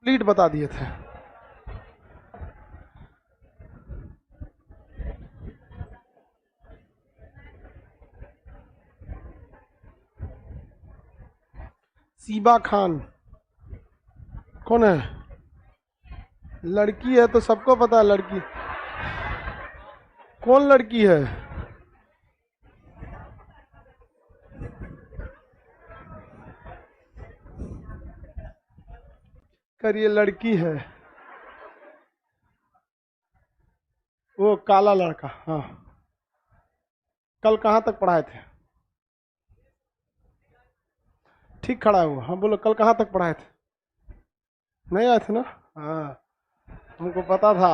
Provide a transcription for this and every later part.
Complete बता दिए थे। सीबा खान कौन है? लड़की है तो सबको पता है लड़की। कौन लड़की है? करिए लड़की है, वो काला लड़का। हाँ, कल कहाँ तक पढ़ाए थे? ठीक खड़ा है वो। हाँ बोलो, कल कहाँ तक पढ़ाए थे? नहीं आए थे ना? हाँ, हमको पता था।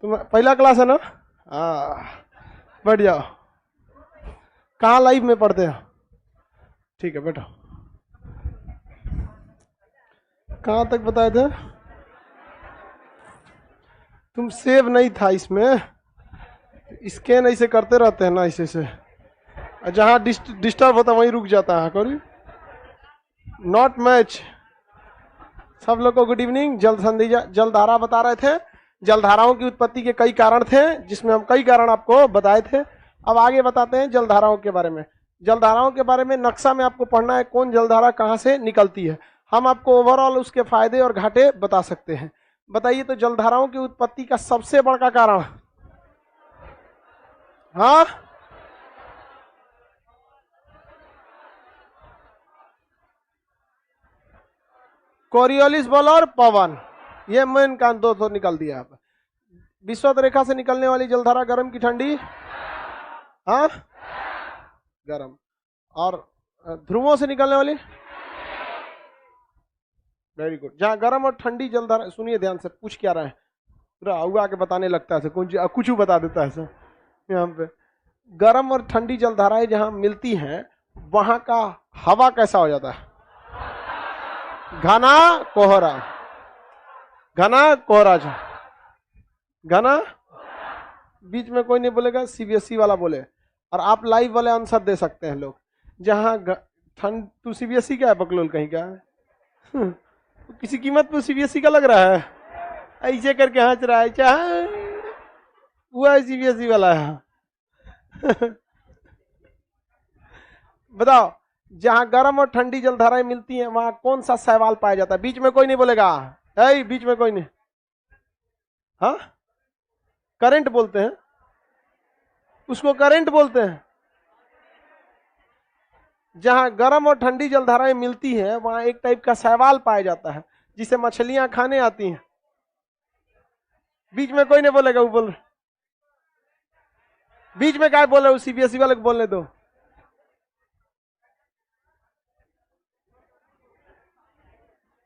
तुम पहला क्लास है ना? हाँ, बैठ जाओ। कहाँ लाइव में पढ़ते हो? ठीक है, बैठो। कहाँ तक बताए थे? तुम सेव नहीं था इसमें, स्कैन ऐसे करते रहते हैं ना, ऐसे से जहाँ डिस्टर्ब होता वहीं रुक जाता है। करी नॉट मैच। सब लोग को गुड इवनिंग। जलधारा बता रहे थे। जलधाराओं की उत्पत्ति के कई कारण थे, जिसमें हम कई कारण आपको बताए थे। अब आगे बताते हैं जलधाराओं के बारे में। जलधाराओं के बारे में नक्शा में आपको पढ़ना है, कौन जलधारा कहाँ से निकलती है। हम आपको ओवरऑल उसके फायदे और घाटे बता सकते हैं। बताइए तो जलधाराओं की उत्पत्ति का सबसे बड़ा कारण? हाँ, कोरियोलिस बल और पवन, ये मेन कान दो तो निकल दिया आप। विषुवत रेखा से निकलने वाली जलधारा गर्म की ठंडी? हाँ, गर्म। और ध्रुवों से निकलने वाली? Very good. जहाँ गर्म और ठंडी जलधारा, सुनिए ध्यान से, पूछ क्या रहे हैं, पूरा हुआ के बताने लगता है, कुछ बता देता है सर। यहाँ पे गर्म और ठंडी जलधाराएं जहाँ मिलती हैं, वहां का हवा कैसा हो जाता है? घना कोहरा। घना कोहरा, घना। बीच में कोई नहीं बोलेगा, सीबीएसई वाला बोले, और आप लाइव वाले आंसर दे सकते हैं लोग। जहाँ ठंड, तू सीबीएसई का है बकलोल कहीं का? किसी कीमत पे सीबीएसई का लग रहा है, ऐसे करके हंस रहा है। चाहे हुआ सीबीएसई वाला है। बताओ, जहां गर्म और ठंडी जलधाराएं मिलती हैं, वहां कौन सा शैवाल पाया जाता है? बीच में कोई नहीं बोलेगा, बीच में कोई नहीं। हाँ, करंट बोलते हैं उसको, करंट बोलते हैं। जहां गर्म और ठंडी जलधाराएं मिलती हैं, वहां एक टाइप का शैवाल पाया जाता है, जिसे मछलियां खाने आती हैं। बीच में कोई नहीं बोलेगा, वो बोल, बीच में क्या बोल रहे हो? सीबीएसई वाले को बोलने दो।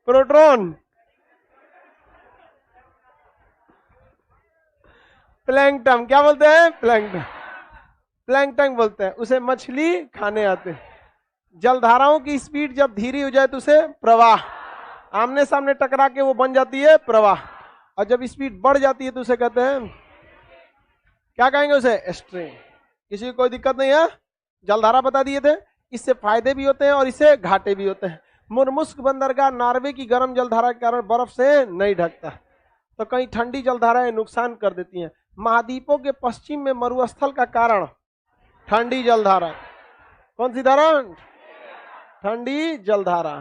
Proton, plankton. क्या बोलते हैं? प्लैंकटन। प्लैंकटन बोलते हैं उसे, मछली खाने आते हैं। जलधाराओं की स्पीड जब धीरे हो जाए तो उसे प्रवाह, आमने सामने टकरा के वो बन जाती है प्रवाह। और जब स्पीड बढ़ जाती है तो उसे कहते हैं, क्या कहेंगे उसे? स्ट्रीम। किसी को कोई दिक्कत नहीं है? जलधारा बता दिए थे। इससे फायदे भी होते हैं और इससे घाटे भी होते हैं। मुर्मुस्क बंदरगाह नॉर्वे की गर्म जलधारा के कारण बर्फ से नहीं ढकता, तो कहीं ठंडी जलधाराएं नुकसान कर देती हैं। महाद्वीपों के पश्चिम में मरुस्थल का कारण ठंडी जलधारा। कौन सी धारा? ठंडी जलधारा।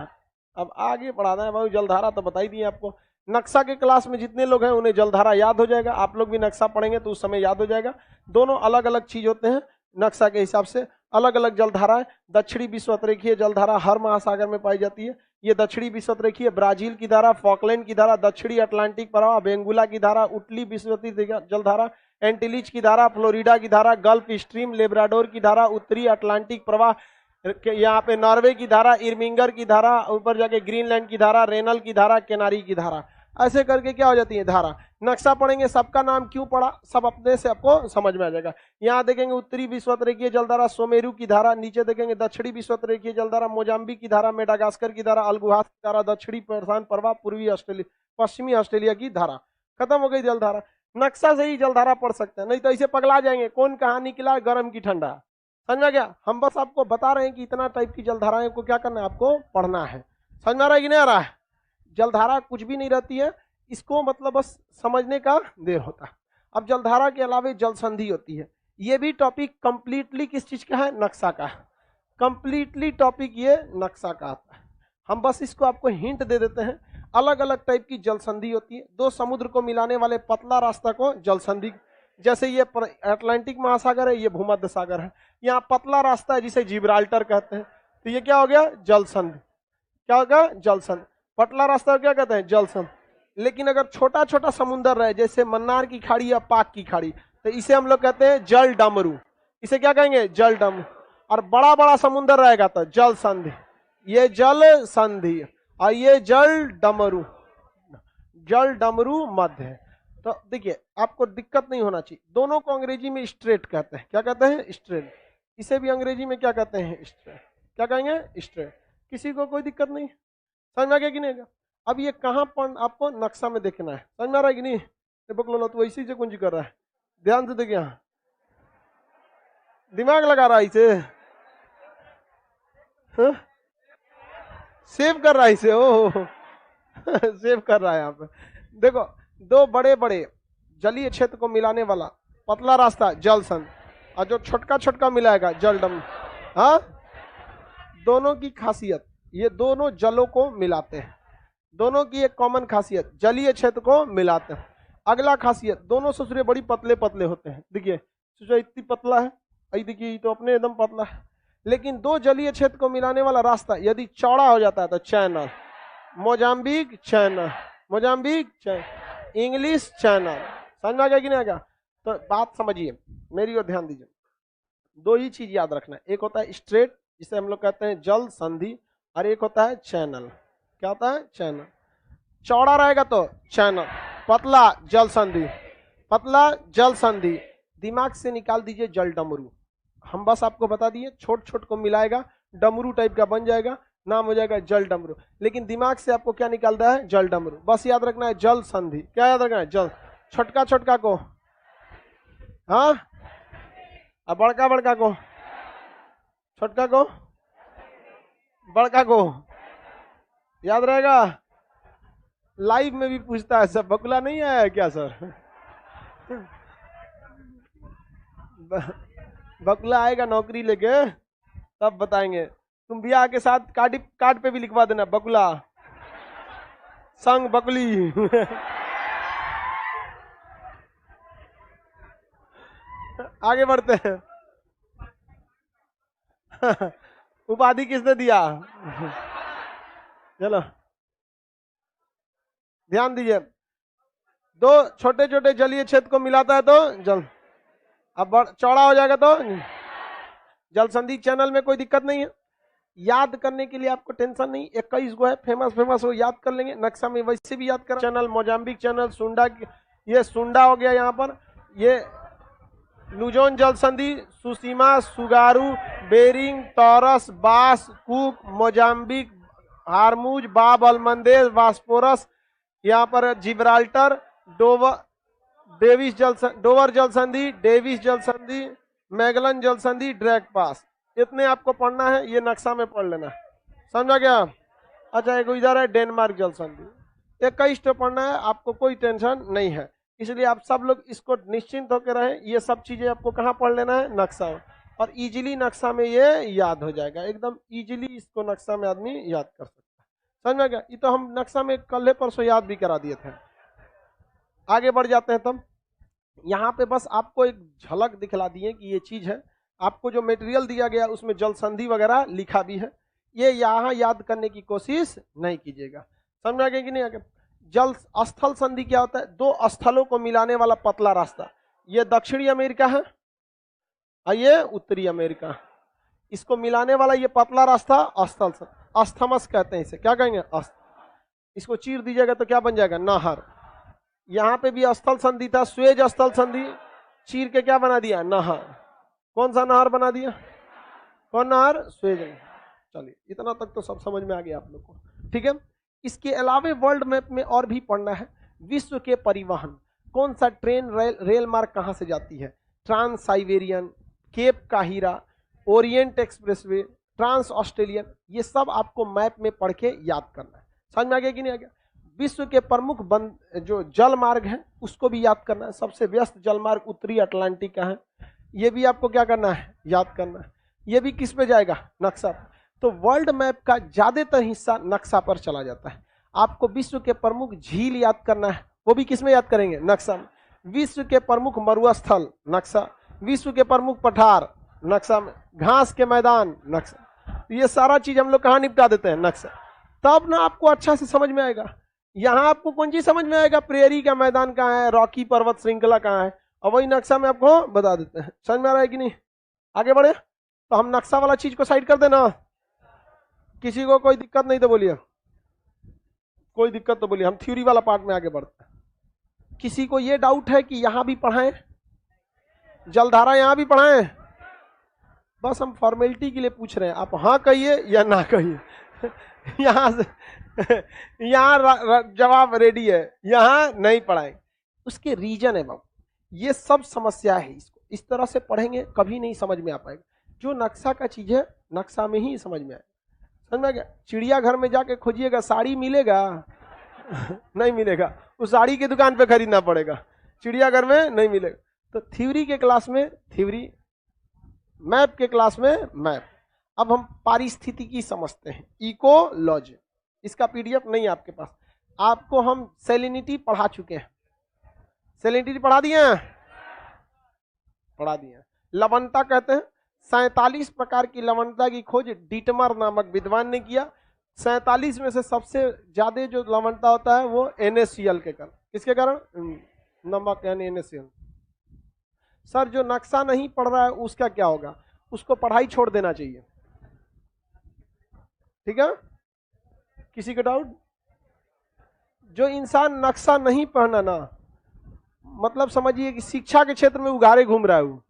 अब आगे पढ़ाना है भाई। जलधारा तो बता ही दी आपको। नक्शा के क्लास में जितने लोग हैं उन्हें जलधारा याद हो जाएगा। आप लोग भी नक्शा पढ़ेंगे तो उस समय याद हो जाएगा। दोनों अलग अलग चीज होते हैं नक्शा के हिसाब से। अलग अलग जलधाराएं। दक्षिणी विषुवतरेखीय जलधारा हर महासागर में पाई जाती है। ये दक्षिणी विषुवतरेखीय ब्राजील की धारा, फॉकलैंड की धारा, दक्षिणी अटलांटिक प्रवाह, बेंगुला की धारा, उटली विषुवतीय जलधारा, एंटिलिज की धारा, फ्लोरिडा की धारा, गल्फ स्ट्रीम, लेब्राडोर की धारा, उत्तरी अटलांटिक प्रवाह, यहाँ पे नॉर्वे की धारा, इर्मिंगर की धारा, ऊपर जाके ग्रीनलैंड की धारा, रेनल की धारा, केनारी की धारा। ऐसे करके क्या हो जाती है धारा। नक्शा पढ़ेंगे, सबका नाम क्यों पढ़ा सब अपने से आपको समझ में आ जाएगा। यहाँ देखेंगे उत्तरी विषुवतरेखीय जलधारा सोमेरु की धारा, नीचे देखेंगे दक्षिणी विषुवतरेखीय जलधारा मोजाम्बिक की धारा, मेडागास्कर की धारा, अलगुहास की धारा, दक्षिणी प्रशांत प्रवाह, पूर्वी ऑस्ट्रेलिया, पश्चिमी ऑस्ट्रेलिया की धारा। खत्म हो गई जलधारा। नक्शा से ही जलधारा पढ़ सकते हैं, नहीं तो ऐसे पगला जाएंगे। कौन कहाँ निकला, गर्म की ठंडा, समझ में आ गया? हम बस आपको बता रहे हैं कि इतना टाइप की जलधाराएं को क्या करना है, आपको पढ़ना है। समझ में आ रहा है कि नहीं आ रहा है? जलधारा कुछ भी नहीं रहती है, इसको मतलब बस समझने का देर होता है। अब जलधारा के अलावा जल संधि होती है, ये भी टॉपिक कंप्लीटली किस चीज का है, नक्शा का है। कंप्लीटली टॉपिक ये नक्शा का आता है। हम बस इसको आपको हिंट दे देते हैं। अलग अलग टाइप की जल संधि होती है। दो समुद्र को मिलाने वाले पतला रास्ता को जल संधि, जैसे ये अटलांटिक महासागर है, ये भूमध्य सागर है, यहाँ पतला रास्ता है जिसे जिब्राल्टर कहते हैं, तो ये क्या हो गया, जल संधि। क्या होगा, जल संधि। पतला रास्ता क्या कहते हैं, जल संधि। लेकिन अगर छोटा छोटा समुद्र रहे, जैसे मन्नार की खाड़ी या पाक की खाड़ी, तो इसे हम लोग कहते हैं जल डमरू। इसे क्या कहेंगे, जल डमरू। और बड़ा बड़ा समुद्र रहेगा तो जल संधि, ये जल संधि, और ये जल डमरू। जल डमरू मध्य है। तो देखिए आपको दिक्कत नहीं होना चाहिए। दोनों को अंग्रेजी में स्ट्रेट कहते हैं। क्या कहते हैं, स्ट्रेट। इसे भी अंग्रेजी में क्या कहते हैं, स्ट्रेट। क्या कहेंगे, स्ट्रेट। किसी को कोई दिक्कत नहीं, समझ में आ गया कि नहीं? अब ये कहाँ पर आपको नक्शा में देखना है, समझ में आ रहा है कि नहीं? बकलो तो इसी से कुंज कर रहा है, ध्यान से देखिए, यहाँ दिमाग लगा रहा है इसे, हाँ? सेव कर रहा है इसे, ओ सेव कर रहा है यहाँ पे। देखो, दो बड़े बड़े जलीय क्षेत्र को मिलाने वाला पतला रास्ता जल संधि, और जो छोटका छोटका मिलाएगा जल डम। हाँ, दोनों की खासियत, ये दोनों जलों को मिलाते हैं। दोनों की एक कॉमन खासियत, जलीय क्षेत्र को मिलाते हैं। अगला खासियत, दोनों ससुरे बड़ी पतले पतले होते हैं। देखिए ससुरे इतनी पतला है, आई देखिए तो अपने एकदम पतला है। लेकिन दो जलीय क्षेत्र को मिलाने वाला रास्ता यदि चौड़ा हो जाता है तो channel, Mozambique channel, Mozambique channel, English channel. समझ में आ गया कि नहीं आ गया? तो बात समझिए, मेरी ओर ध्यान दीजिए। दो ही चीज याद रखना है, एक होता है स्ट्रेट जिसे हम लोग कहते हैं जल संधि, और एक होता है चैनल। क्या होता है, चैनल। चौड़ा रहेगा तो चैनल, पतला जल संधि, पतला जल संधि। दिमाग से निकाल दीजिए जल डमरू। हम बस आपको बता दिए, छोट छोट को मिलाएगा डमरू टाइप का बन जाएगा, नाम हो जाएगा जल डमरू। लेकिन दिमाग से आपको क्या निकालता है, जल डमरू। बस याद रखना है जल संधि। क्या याद रखना है, जल। छोटका छोटका को, हाँ, और बड़का बड़का को, छोटका को बड़का को, याद रहेगा। लाइव में भी पूछता है सब, बकुला नहीं आया है क्या सर? बकुला आएगा नौकरी लेके तब बताएंगे। तुम ब्याह के साथ कार्ड पे भी लिखवा देना, बकुला संग बकुली। आगे बढ़ते हैं। उपाधि किसने दिया? चलो ध्यान दीजिए, दो छोटे छोटे जलीय क्षेत्र को मिलाता है तो जल, अब चौड़ा हो जाएगा तो जल संधि। चैनल में कोई दिक्कत नहीं है, याद करने के लिए आपको टेंशन नहीं। 21 गो है फेमस फेमस, वो याद कर लेंगे। नक्शा में वैसे भी याद कर। चैनल मोजाम्बिक चैनल, सुंडा, ये सुंडा हो गया यहाँ पर, ये लुजोन जल संधि, सुसीमा, सुगारू, बेरिंग, टॉरस, बास, कुक, मोजाम्बिक, हारमुज, बाब अलमंदेज, वास्पोरस, यहाँ पर जिब्राल्टर, डोवर जल संधि, डेविस जल संधि, मैगलन जल संधि, ड्रैग पास। इतने आपको पढ़ना है, ये नक्शा में पढ़ लेना, समझा गया? अच्छा, एक इधर है डेनमार्क जल संधि। 21 तो पढ़ना है, आपको कोई टेंशन नहीं है। इसलिए आप सब लोग इसको निश्चिंत होकर रहें। ये सब चीजें आपको कहाँ पढ़ लेना है, नक्शा में, और इजीली नक्शा में ये याद हो जाएगा। एकदम इजीली इसको नक्शा में आदमी याद कर सकता है। समझ में गया? ये तो हम नक्शा में कल परसों याद भी करा दिए थे। आगे बढ़ जाते हैं। तब यहाँ पे बस आपको एक झलक दिखला दिए कि ये चीज है। आपको जो मटेरियल दिया गया उसमें जल संधि वगैरह लिखा भी है, ये यहाँ याद करने की कोशिश नहीं कीजिएगा। समझ आ गया कि नहीं आ गया? जल स्थल संधि क्या होता है? दो स्थलों को मिलाने वाला पतला रास्ता। ये दक्षिणी अमेरिका है और ये उत्तरी अमेरिका। इसको मिलाने वाला ये पतला रास्ता स्थल, अस्थमस कहते हैं इसे। क्या कहेंगे? इसको चीर दीजिएगा तो क्या बन जाएगा? नहर। यहाँ पे भी स्थल संधि था, स्वेज स्थल संधि, चीर के क्या बना दिया? नहर। कौन सा नहर बना दिया? कौन नहर? स्वेज। चलिए, इतना तक तो सब समझ में आ गया आप लोग को, ठीक है। इसके अलावे वर्ल्ड मैप में और भी पढ़ना है। विश्व के परिवहन, कौन सा ट्रेन रेल मार्ग कहाँ से जाती है? ट्रांस साइबेरियन, केप काहिरा, ओरिएंट एक्सप्रेसवे, ट्रांस ऑस्ट्रेलियन, ये सब आपको मैप में पढ़ के याद करना है। समझ में आ गया कि नहीं आ गया? विश्व के प्रमुख जो जल मार्ग है उसको भी याद करना है। सबसे व्यस्त जल मार्ग उत्तरी अटलांटिक का है, ये भी आपको क्या करना है? याद करना है। ये भी किस पे जाएगा? नक्शा। तो वर्ल्ड मैप का ज्यादातर हिस्सा नक्शा पर चला जाता है। आपको विश्व के प्रमुख झील याद करना है, वो भी किस में याद करेंगे? नक्शा में। विश्व के प्रमुख मरुस्थल नक्शा, विश्व के प्रमुख पठार नक्शा में, घास के मैदान नक्शा। ये सारा चीज हम लोग कहाँ निपटा देते हैं? नक्शा। तब ना आपको अच्छा से समझ में आएगा। यहाँ आपको कौन चीज समझ में आएगा? प्रेरी का मैदान कहाँ है, रॉकी पर्वत श्रृंखला कहाँ है, और वही नक्शा में आपको बता देते हैं। समझ में आ रहा है कि नहीं? आगे बढ़े तो हम नक्शा वाला चीज को साइड कर देना। किसी को कोई दिक्कत नहीं तो बोलिए, कोई दिक्कत तो बोलिए। हम थ्योरी वाला पार्ट में आगे बढ़ते हैं। किसी को ये डाउट है कि यहां भी पढ़ाएं, जलधारा यहां भी पढ़ाएं? बस हम फॉर्मेलिटी के लिए पूछ रहे हैं, आप हाँ कहिए या ना कहिए। यहां से यहां जवाब रेडी है, यहां नहीं पढ़ाएंगे। उसके रीजन है बाबू, ये सब समस्या है। इसको इस तरह से पढ़ेंगे कभी नहीं समझ में आ पाएगा। जो नक्शा का चीज है नक्शा में ही समझ में आएगा। समझ में आ गया? चिड़ियाघर में जाके खोजिएगा साड़ी मिलेगा? नहीं मिलेगा, उस साड़ी की दुकान पे खरीदना पड़ेगा, चिड़ियाघर में नहीं मिलेगा। तो थ्योरी के क्लास में थ्योरी, मैप के क्लास में मैप। अब हम पारिस्थितिकी समझते हैं, इकोलॉजी। इसका पीडीएफ नहीं है आपके पास। आपको हम सैलिनिटी पढ़ा चुके हैं, सैलिनिटी पढ़ा दिए हैं, पढ़ा दिए हैं। लवणता कहते हैं, 47 प्रकार की लवणता की खोज डीटमर नामक विद्वान ने किया। 47 में से सबसे ज्यादा जो लवणता होता है वो NaCl के कारण। किसके कारण? नमक यानी NaCl। सर जो नक्शा नहीं पढ़ रहा है उसका क्या होगा? उसको पढ़ाई छोड़ देना चाहिए। ठीक है? किसी का डाउट? जो इंसान नक्शा नहीं पढ़ना ना, मतलब समझिए कि शिक्षा के क्षेत्र में उगारे घूम रहा है वो।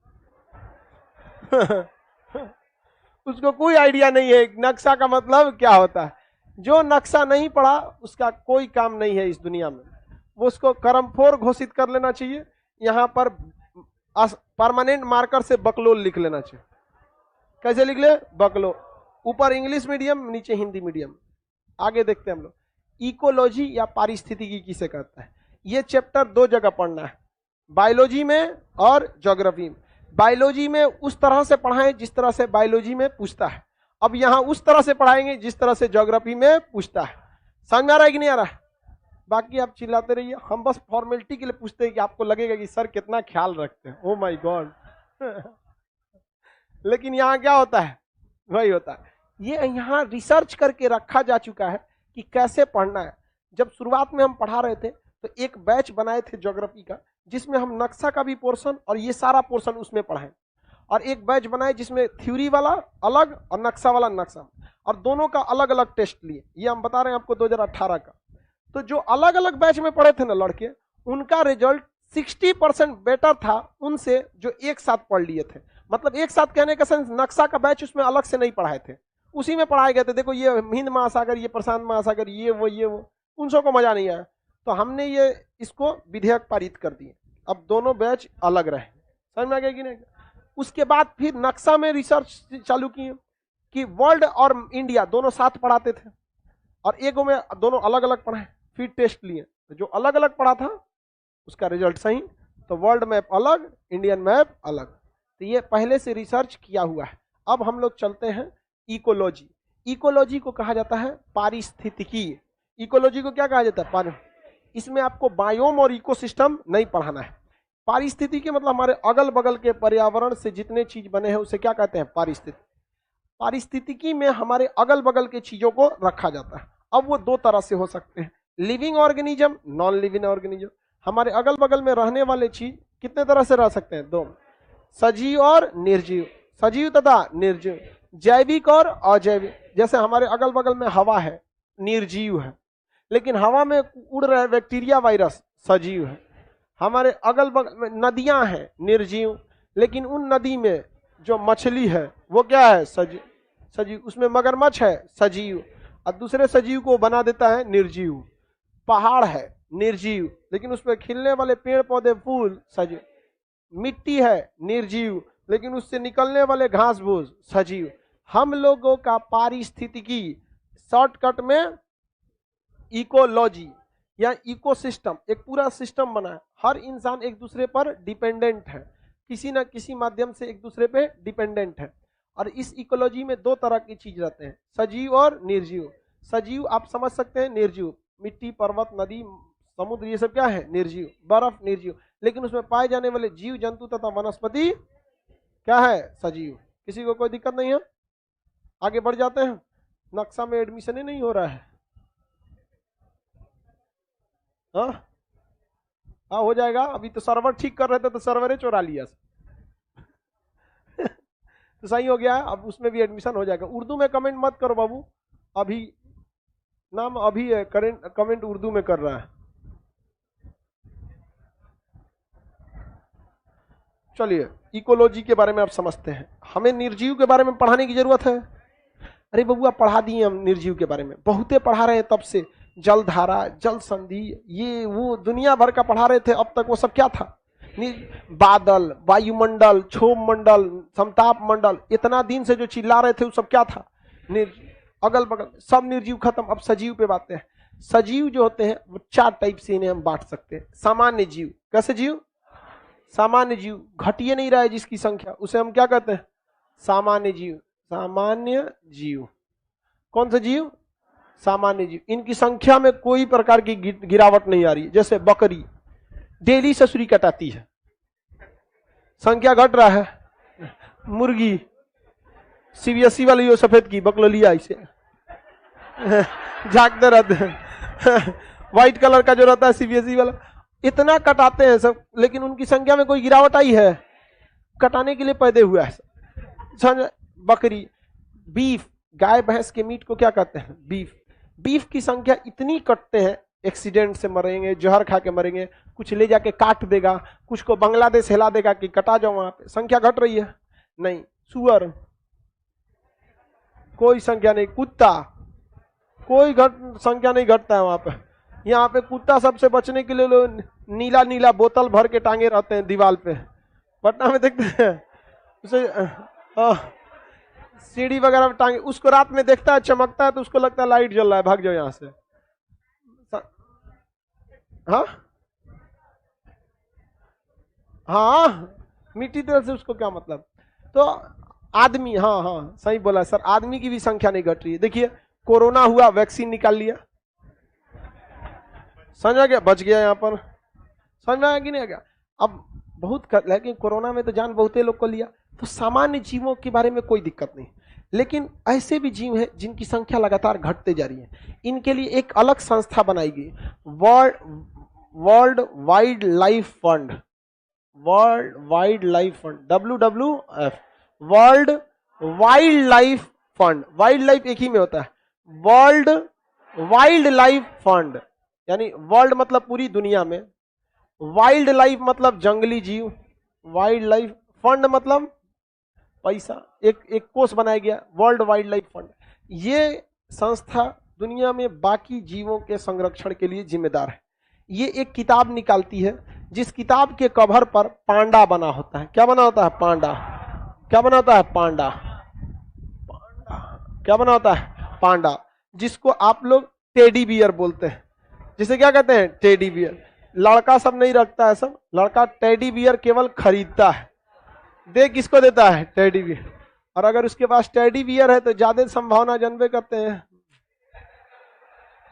उसको कोई आइडिया नहीं है नक्शा का मतलब क्या होता है। जो नक्शा नहीं पढ़ा उसका कोई काम नहीं है इस दुनिया में। वो उसको कर्मफोर घोषित कर लेना चाहिए। यहां पर परमानेंट मार्कर से बकलोल लिख लेना चाहिए। कैसे लिख ले? बकलो। ऊपर इंग्लिश मीडियम, नीचे हिंदी मीडियम। आगे देखते हैं हम लोग। इकोलॉजी या पारिस्थितिकी किसे कहता है? ये चैप्टर 2 जगह पढ़ना है, बायोलॉजी में और ज्योग्राफी में। बायोलॉजी में उस तरह से पढ़ाएं जिस तरह से बायोलॉजी में पूछता है। अब यहां उस तरह से पढ़ाएंगे जिस तरह से ज्योग्राफी में पूछता है। समझ में आ रहा है कि नहीं आ रहा है? बाकी आप चिल्लाते रहिए, हम बस फॉर्मेलिटी के लिए पूछते हैं कि आपको लगेगा कि सर कितना ख्याल रखते हैं। Oh my God. लेकिन यहाँ क्या होता है? वही होता है। ये यहाँ रिसर्च करके रखा जा चुका है कि कैसे पढ़ना है। जब शुरुआत में हम पढ़ा रहे थे तो एक बैच बनाए थे ज्योग्राफी का, जिसमें हम नक्शा का भी पोर्शन और ये सारा पोर्शन उसमें पढ़ाएं, और एक बैच बनाए जिसमें थ्योरी वाला अलग और नक्शा वाला नक्शा, और दोनों का अलग अलग टेस्ट लिए। ये हम बता रहे हैं आपको 2018 का। तो जो अलग अलग बैच में पढ़े थे ना लड़के, उनका रिजल्ट 60% बेटर था उनसे जो एक साथ पढ़ लिए थे। मतलब एक साथ कहने का सेंस, नक्शा का बैच उसमें अलग से नहीं पढ़ाए थे, उसी में पढ़ाए गए थे। देखो ये हिंद महासागर, ये प्रशांत महासागर, ये वो, उन सबको मजा नहीं आया। तो हमने ये इसको विधेयक पारित कर दिए, अब दोनों बैच अलग रहे। समझ में आ गया कि नहीं? उसके बाद फिर नक्शा में रिसर्च चालू किए कि वर्ल्ड और इंडिया दोनों साथ पढ़ाते थे, और एक में दोनों अलग अलग पढ़ाए। फिर टेस्ट लिए, तो जो अलग अलग पढ़ा था उसका रिजल्ट सही, तो वर्ल्ड मैप अलग, इंडियन मैप अलग। तो ये पहले से रिसर्च किया हुआ है। अब हम लोग चलते हैं इकोलॉजी। इकोलॉजी को कहा जाता है पारिस्थितिकी। इकोलॉजी को क्या कहा जाता है? इसमें आपको बायोम और इकोसिस्टम नहीं पढ़ाना है। पारिस्थितिकी मतलब हमारे अगल बगल के पर्यावरण से जितने चीज बने हैं उसे क्या कहते हैं? पारिस्थितिकी। पारिस्थितिकी में हमारे अगल बगल के चीजों को रखा जाता है। अब वो दो तरह से हो सकते हैं, living organism, non living organism. हमारे अगल बगल में रहने वाले चीज कितने तरह से रह सकते हैं? दो, सजीव और निर्जीव, सजीव तथा निर्जीव, जैविक और अजैविक। जैसे हमारे अगल बगल में हवा है, निर्जीव है, लेकिन हवा में उड़ रहे बैक्टीरिया वायरस सजीव है। हमारे अगल बगल में नदियां हैं, निर्जीव, लेकिन उन नदी में जो मछली है वो क्या है? सजीव। सजीव। उसमें मगरमच्छ है, सजीव, और दूसरे सजीव को बना देता है निर्जीव। पहाड़ है, निर्जीव, लेकिन उस पर खिलने वाले पेड़ पौधे फूल सजीव। मिट्टी है, निर्जीव, लेकिन उससे निकलने वाले घास फूस सजीव। हम लोगों का पारिस्थितिकी, शॉर्टकट में इकोलॉजी या इकोसिस्टम, एक पूरा सिस्टम बना है। हर इंसान एक दूसरे पर डिपेंडेंट है, किसी ना किसी माध्यम से एक दूसरे पे डिपेंडेंट है। और इस इकोलॉजी में दो तरह की चीज रहते हैं, सजीव और निर्जीव। सजीव आप समझ सकते हैं, निर्जीव मिट्टी, पर्वत, नदी, समुद्र, ये सब क्या है? निर्जीव। बर्फ निर्जीव। लेकिन उसमें पाए जाने वाले जीव जंतु तथा वनस्पति क्या है? सजीव। किसी को कोई दिक्कत नहीं है? आगे बढ़ जाते हैं। नक्शा में एडमिशन ही नहीं हो रहा है। हाँ हाँ, हो जाएगा। अभी तो सर्वर ठीक कर रहे थे तो सर्वर चुरा लिया तो सही हो गया है, अब उसमें भी एडमिशन हो जाएगा। उर्दू में कमेंट मत करो बाबू, अभी नाम अभी है, कमेंट उर्दू में कर रहा है। चलिए, इकोलॉजी के बारे में आप समझते हैं। हमें निर्जीव के बारे में पढ़ाने की जरूरत है? अरे बबुआ, पढ़ा दिए हम निर्जीव के बारे में, बहुते पढ़ा रहे हैं तब से। जलधारा, जल संधि, ये वो दुनिया भर का पढ़ा रहे थे अब तक। वो सब क्या था? बादल, वायुमंडल, क्षोभ मंडल, समताप मंडल, इतना दिन से जो चिल्ला रहे थे वो सब क्या था? अगल बगल सब निर्जीव खत्म। अब सजीव पे बातें हैं। सजीव जो होते हैं वो चार टाइप से इन्हें हम बांट सकते हैं। सामान्य जीव, कैसे जीव? सामान्य जीव, घटिए नहीं रहा है जिसकी संख्या, उसे हम क्या कहते हैं? सामान्य जीव। सामान्य जीव, कौन सा जीव? सामान्य जीव। इनकी संख्या में कोई प्रकार की गिरावट नहीं आ रही है। जैसे बकरी डेली ससुरी कटाती है, संख्या घट रहा है। मुर्गी, सीबीएसई वाली जो सफेद की बकलोलिया, इसे झांकते रहते हैं व्हाइट कलर का जो रहता है सीबीएसई वाला, इतना कटाते हैं सब, लेकिन उनकी संख्या में कोई गिरावट आई है? कटाने के लिए पैदा हुआ है। बकरी, बीफ, गाय भैंस के मीट को क्या कहते हैं? बीफ। बीफ की संख्या इतनी कटते हैं, एक्सीडेंट से मरेंगे, जहर खा के मरेंगे, कुछ ले जाके काट देगा, कुछ को बांग्लादेश हिला देगा कि कटा जाओ वहां पे। संख्या घट रही है? नहीं। सुअर, कोई संख्या नहीं। कुत्ता, कोई संख्या नहीं घटता है वहां पे। यहाँ पे कुत्ता सबसे बचने के लिए लोग नीला नीला बोतल भर के टांगे रहते हैं दीवार पे। पटना में देखते हैं उसे, सीढ़ी वगैरह टांगे, उसको रात में देखता है चमकता है तो उसको लगता है लाइट जल रहा है, भाग जाओ यहाँ से। हाँ हाँ, मिट्टी तेल से उसको क्या मतलब? तो आदमी, हाँ हाँ सही बोला सर, आदमी की भी संख्या नहीं घट रही है। देखिए, कोरोना हुआ, वैक्सीन निकाल लिया, समझ आ गया, बच गया। यहाँ पर समझ में आया कि नहीं आ गया? अब लेकिन कोरोना में तो जान बहुते लोग को लिया। तो सामान्य जीवों के बारे में कोई दिक्कत नहीं, लेकिन ऐसे भी जीव हैं जिनकी संख्या लगातार घटते जा रही है। इनके लिए एक अलग संस्था बनाई गई, world wild life fund. World wild life fund, WWF, world wild life fund. Wild life एक ही में होता है, वर्ल्ड वाइल्ड लाइफ फंड, यानी वर्ल्ड मतलब पूरी दुनिया में, वाइल्ड लाइफ मतलब जंगली जीव, वाइल्ड लाइफ फंड मतलब पैसा। एक कोष बनाया गया, वर्ल्ड वाइल्ड लाइफ फंड। ये संस्था दुनिया में बाकी जीवों के संरक्षण के लिए जिम्मेदार है। ये एक किताब निकालती है, जिस किताब के कवर पर पांडा बना होता है। क्या बना होता है? पांडा। क्या बना होता है? पांडा। क्या बना होता है? पांडा, जिसको आप लोग टेडी बियर बोलते हैं। जिसे क्या कहते हैं? Teddy bear. लड़का सब नहीं रखता है, सब लड़का टेडी बियर केवल खरीदता है। दे किसको देता है? Teddy bear. और अगर उसके पास टेडी बियर है तो ज्यादा संभावना जानबे करते हैं।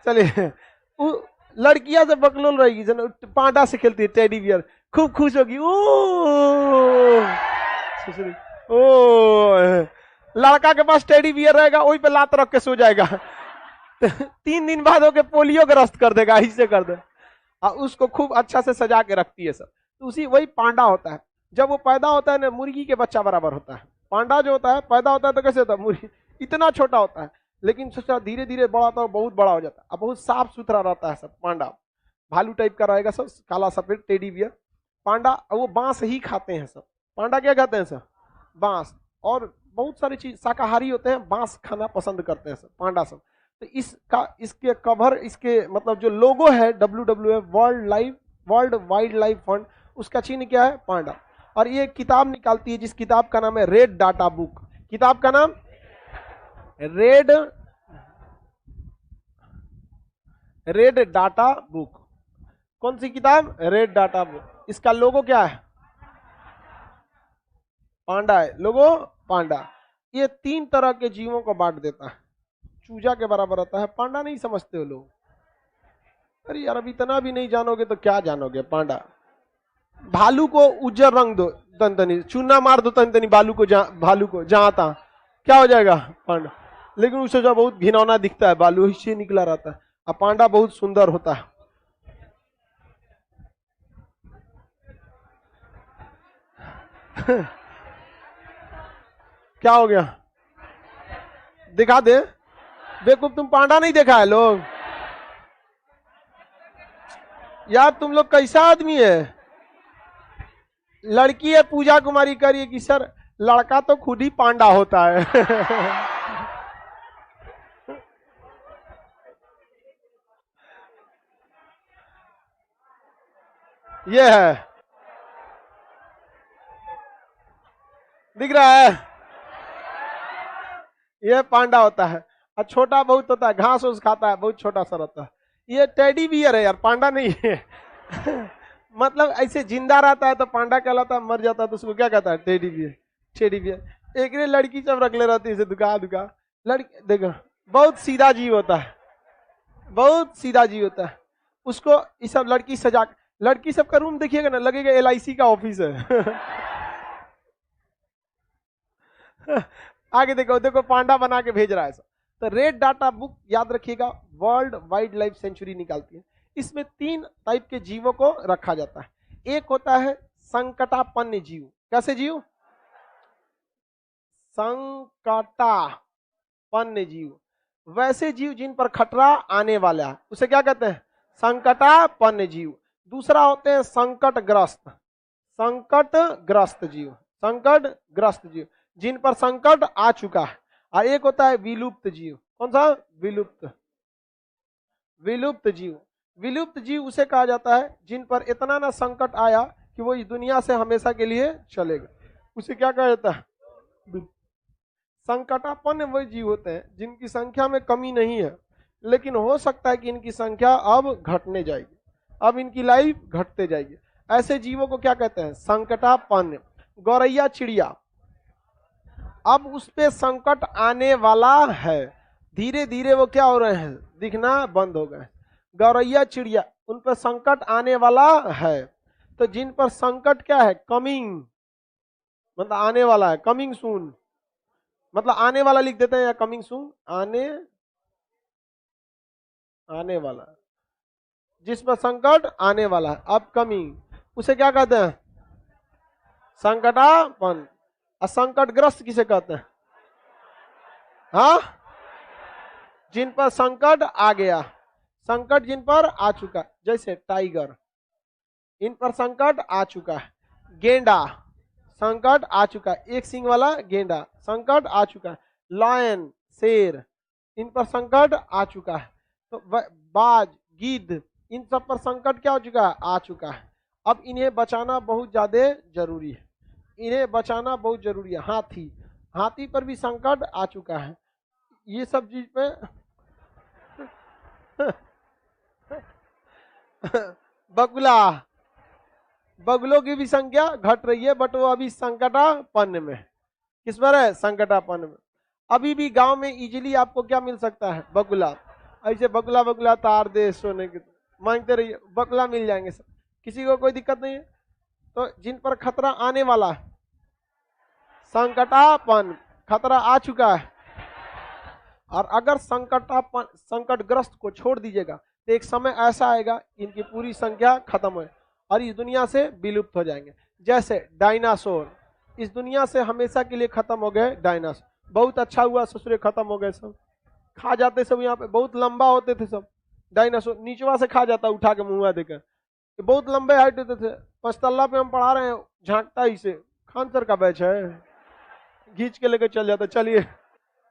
चलिए, लड़कियां से बकलोल रहेगी, पांडा से खेलती है, टेडी बियर, खूब खुश होगी। ओ लड़का के पास टेडी बियर रहेगा, वही पे लात रख के सो जाएगा 3 दिन बाद होके पोलियो ग्रस्त कर देगा, ऐसे कर दे। और उसको खूब अच्छा से सजा के रखती है सब। तो उसी वही पांडा होता है। जब वो पैदा होता है ना, मुर्गी के बच्चा बराबर होता है। पांडा जो होता है पैदा होता है तो कैसे होता है? मुर्गी इतना छोटा होता है, लेकिन सोचा धीरे धीरे बड़ा होता है, बहुत बड़ा हो जाता है। अब बहुत साफ सुथरा रहता है सब। पांडा भालू टाइप का रहेगा सब, काला सफेद टेडी बियर पांडा। वो बांस ही खाते हैं सब। पांडा क्या खाते हैं सब? बांस। और बहुत सारी चीज, शाकाहारी होते हैं, बांस खाना पसंद करते हैं सब पांडा सब। तो इसके कवर, इसके मतलब जो लोगो है WWF, world wild life fund, उसका चिन्ह क्या है? पांडा। और ये किताब निकालती है जिस किताब का नाम है रेड डाटा बुक। किताब का नाम रेड डाटा बुक। कौन सी किताब? Red data book. इसका लोगो क्या है? पांडा है, लोगो पांडा। ये 3 तरह के जीवों को बांट देता है, चूजा के बराबर होता है। पांडा नहीं समझते हो लोग? अरे यार अब इतना भी नहीं जानोगे तो क्या जानोगे? पांडा। भालू को उज्जर रंग दो तनतनी, चूना मार दो तनतनी भालू को, भालू को जहां था क्या हो जाएगा? पांडा। लेकिन उसे जो बहुत घिनौना दिखता है, भालू इससे निकला रहता है, और पांडा बहुत सुंदर होता है। क्या हो गया? दिखा दे बेवकूफ, तुम पांडा नहीं देखा है लोग? यार तुम लोग कैसा आदमी है? लड़की है पूजा कुमारी करिए कि सर लड़का तो खुद ही पांडा होता है। ये है, दिख रहा है? ये पांडा होता है, और छोटा बहुत होता है, घास उस खाता है, बहुत छोटा सा रहता है। ये टेडी बियर है यार, पांडा नहीं है। मतलब ऐसे जिंदा रहता है तो पांडा कहलाता है, मर जाता है तो उसको क्या कहता है? Teddy bear. Teddy bear. एक लड़की सब रख ले रहती है, दुका दुका लड़की देखो, बहुत सीधा जीव होता है, बहुत सीधा जीव होता है। उसको ये सब लड़की सजा, लड़की सब का रूम देखिएगा ना, लगेगा LIC का ऑफिस है। आगे देखो देखो, पांडा बना के भेज रहा है सब। तो रेड डाटा बुक याद रखिएगा, वर्ल्ड वाइल्ड लाइफ सेंचुरी निकालती है। इसमें 3 टाइप के जीवों को रखा जाता है। एक होता है संकटापन्न जीव। कैसे जीव? संकटापन्न जीव, वैसे जीव जिन पर खतरा आने वाला है उसे क्या कहते हैं? संकटापन्न जीव। दूसरा होते हैं संकटग्रस्त, संकटग्रस्त जीव, संकटग्रस्त जीव जिन पर संकट आ चुका है। और एक होता है विलुप्त जीव। कौन सा? विलुप्त। विलुप्त जीव, विलुप्त जीव उसे कहा जाता है जिन पर इतना ना संकट आया कि वो इस दुनिया से हमेशा के लिए चलेगा, उसे क्या कहा जाता है? संकटापन्न वही जीव होते हैं जिनकी संख्या में कमी नहीं है, लेकिन हो सकता है कि इनकी संख्या अब घटने जाएगी, अब इनकी लाइफ घटते जाएगी। ऐसे जीवों को क्या कहते हैं? संकटापन्न। गौरैया चिड़िया, अब उस पे संकट आने वाला है, धीरे धीरे वो क्या हो रहे हैं? दिखना बंद हो गए। गौरैया चिड़िया, उन पर संकट आने वाला है। तो जिन पर संकट क्या है? कमिंग, मतलब आने वाला है, कमिंग सून, मतलब आने वाला लिख देते हैं, या कमिंग सून, आने वाला, जिस पर संकट आने वाला है, अब कमिंग, उसे क्या कहते हैं? संकटापन्न। असंकटग्रस्त किसे कहते हैं? हाँ, जिन पर संकट आ गया, संकट जिन पर आ चुका, जैसे टाइगर, इन पर संकट आ चुका है। गेंडा, संकट आ चुका है, एक सिंग वाला गेंडा, संकट आ चुका है। लायन, शेर, इन पर संकट आ चुका है। तो बाज, गिद्ध, इन सब पर संकट क्या हो चुका है? आ चुका है। अब इन्हें बचाना बहुत ज्यादा जरूरी है, इन्हें बचाना बहुत जरूरी है। हाथी, हाथी पर भी संकट आ चुका है। ये सब चीज पे बगुला, बगुलों की भी संख्या घट रही है, बट वो अभी संकटापन्न में। किस पर है? संकटापन्न में। अभी भी गांव में इजीली आपको क्या मिल सकता है? बगुला। ऐसे बगुला बगुला तार दे सोने के, मांगते रहिए, बगुला मिल जाएंगे सब, किसी को कोई दिक्कत नहीं है। तो जिन पर खतरा आने वाला है, संकटापन्न, खतरा आ चुका है, और अगर संकटापन्न, संकटग्रस्त को छोड़ दीजिएगा तो एक समय ऐसा आएगा इनकी पूरी संख्या खत्म हो और इस दुनिया से विलुप्त हो जाएंगे। जैसे डायनासोर, इस दुनिया से हमेशा के लिए खत्म हो गए डायनासोर। बहुत अच्छा हुआ ससुरे खत्म हो गए सब, खा जाते सब, यहाँ पे बहुत लंबा होते थे सब डायनासोर, नीचवा से खा जाता उठा के मुंह देकर, बहुत लंबे हाइट होते थे। 5 तल्ला पे हम पढ़ा रहे हैं, झांकता ही से, खान सर का बैच है, घींच के लेकर चल जाता, चलिए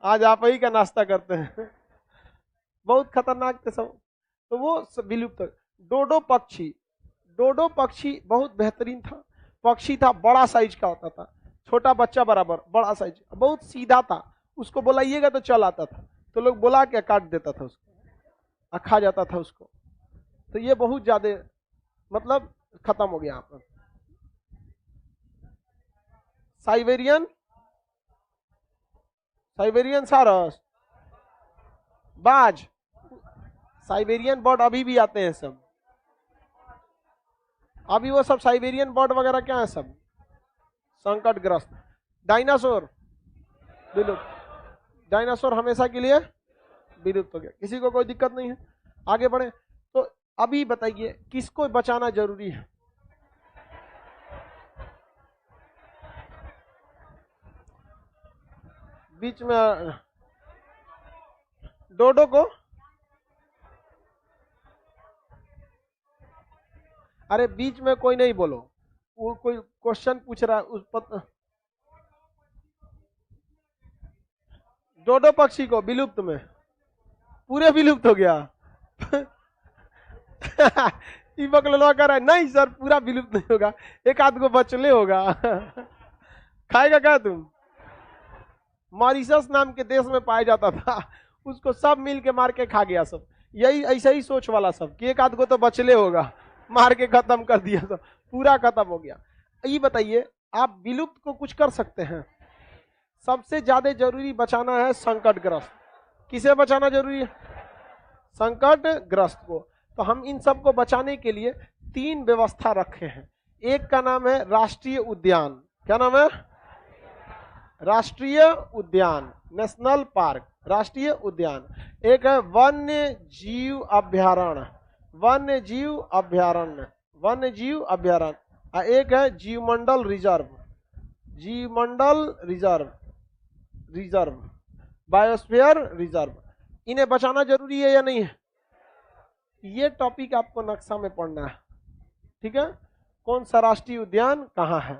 आज आप ही का नाश्ता करते हैं। बहुत खतरनाक थे सब, तो वो विलुप्त। डोडो पक्षी, डोडो पक्षी बहुत बेहतरीन था, पक्षी था, बड़ा साइज का होता था, छोटा बच्चा बराबर, बड़ा साइज, बहुत सीधा था, उसको बुलाइएगा तो चल आता था, तो लोग बुला के काट देता था उसको, खा जाता था उसको। तो ये बहुत ज्यादा मतलब खत्म हो गया यहाँ पर। साइबेरियन, साइबेरियन सारस, बाज, साइबेरियन बर्ड अभी भी आते हैं सब, अभी वो सब साइबेरियन बर्ड वगैरह क्या है सब संकटग्रस्त। डायनासोर विलुप्त, डायनासोर हमेशा के लिए विलुप्त हो गया, किसी को कोई दिक्कत नहीं है। आगे बढ़े तो अभी बताइए किसको बचाना जरूरी है? बीच में डोडो को, अरे बीच में कोई नहीं बोलो, वो कोई क्वेश्चन पूछ रहा है उस डोडो पक्षी को विलुप्त में, पूरे विलुप्त हो गया। दीपक ललवा कह रहा है नहीं सर पूरा विलुप्त नहीं होगा, एक आध को बचले होगा। खाएगा क्या तुम? मॉरिशस नाम के देश में पाया जाता था, उसको सब मिल के मार के खा गया सब। यही ऐसा ही सोच वाला सब कि एक आध को तो बचले होगा, मार के खत्म कर दिया, सब पूरा खत्म हो गया। ये बताइए आप विलुप्त को कुछ कर सकते हैं? सबसे ज्यादा जरूरी बचाना है संकटग्रस्त। किसे बचाना जरूरी है? संकटग्रस्त को। तो हम इन सबको बचाने के लिए 3 व्यवस्था रखे हैं। एक का नाम है राष्ट्रीय उद्यान। क्या नाम है? राष्ट्रीय उद्यान, नेशनल पार्क, राष्ट्रीय उद्यान। एक है वन्य जीव अभ्यारण्य, वन्य जीव अभ्यारण्य, वन्य जीव अभ्यारण्य। एक है जीवमंडल रिजर्व, जीवमंडल रिजर्व, रिजर्व, बायोस्फीयर रिजर्व। इन्हें बचाना जरूरी है या नहीं है? ये टॉपिक आपको नक्शा में पढ़ना है, ठीक है? कौन सा राष्ट्रीय उद्यान कहाँ है,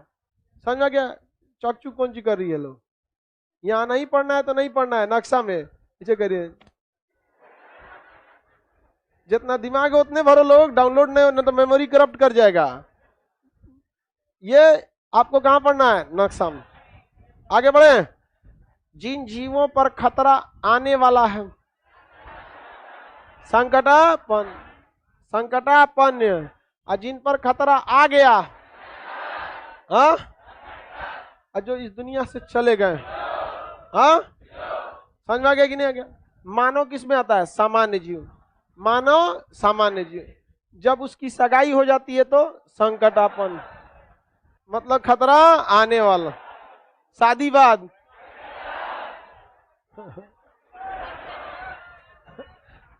समझ गया? चकचू कौन सी कर रही है लोग? यहाँ नहीं पढ़ना है तो नहीं पढ़ना है, नक्शा में इसे करिए। जितना दिमाग है उतने भरो लोग, डाउनलोड नहीं होना तो मेमोरी करप्ट कर जाएगा। ये आपको कहाँ पढ़ना है? नक्शा में। आगे बढ़े। जिन जीवों पर खतरा आने वाला है, संकटापन्न, संकटापन्न। और जिन पर खतरा आ गया, हाँ, और जो इस दुनिया से चले गए, हाँ, समझ में आ गया कि नहीं आ गया? मानव किस में आता है? सामान्य जीव, मानव सामान्य जीव। जब उसकी सगाई हो जाती है तो संकटापन्न, मतलब खतरा आने वाला। शादी बाद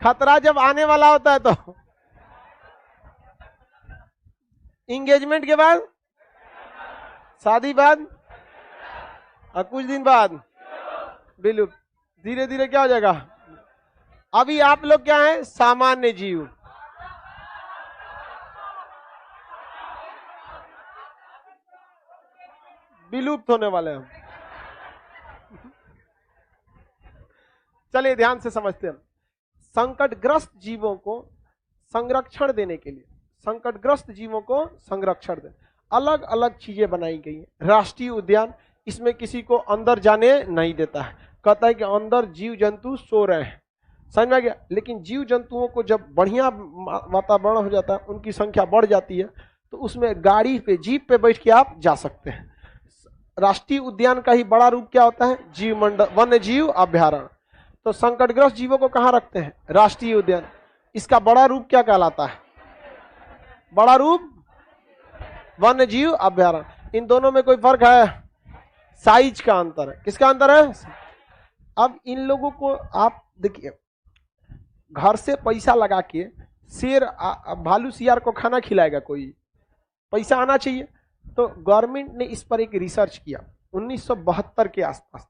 खतरा जब आने वाला होता है तो इंगेजमेंट के बाद, शादी बाद, और कुछ दिन बाद विलुप्त। धीरे धीरे क्या हो जाएगा? अभी आप लोग क्या है? सामान्य जीव। विलुप्त होने वाले हैं। चलिए ध्यान से समझते हैं। संकटग्रस्त जीवों को संरक्षण देने के लिए, संकटग्रस्त जीवों को संरक्षण देने अलग अलग चीजें बनाई गई हैं। राष्ट्रीय उद्यान इसमें किसी को अंदर जाने नहीं देता है, कहता है कि अंदर जीव जंतु सो रहे हैं, समझ में आ गया? लेकिन जीव जंतुओं को जब बढ़िया वातावरण हो जाता है, उनकी संख्या बढ़ जाती है, तो उसमें गाड़ी पे, जीप पे बैठ के आप जा सकते हैं। राष्ट्रीय उद्यान का ही बड़ा रूप क्या होता है? जीव मंडल, वन्य जीव अभ्यारण्य। तो संकटग्रस्त जीवों को कहां रखते हैं? राष्ट्रीय उद्यान। इसका बड़ा रूप क्या कहलाता है? बड़ा रूप वन्य जीव अभ्यारण्य। इन दोनों में कोई फर्क है? साइज का अंतर है। किसका अंतर है? अब इन लोगों को आप देखिए, घर से पैसा लगा के शेर भालू सियार को खाना खिलाएगा कोई? पैसा आना चाहिए। तो गवर्नमेंट ने इस पर एक रिसर्च किया 1972 के आसपास।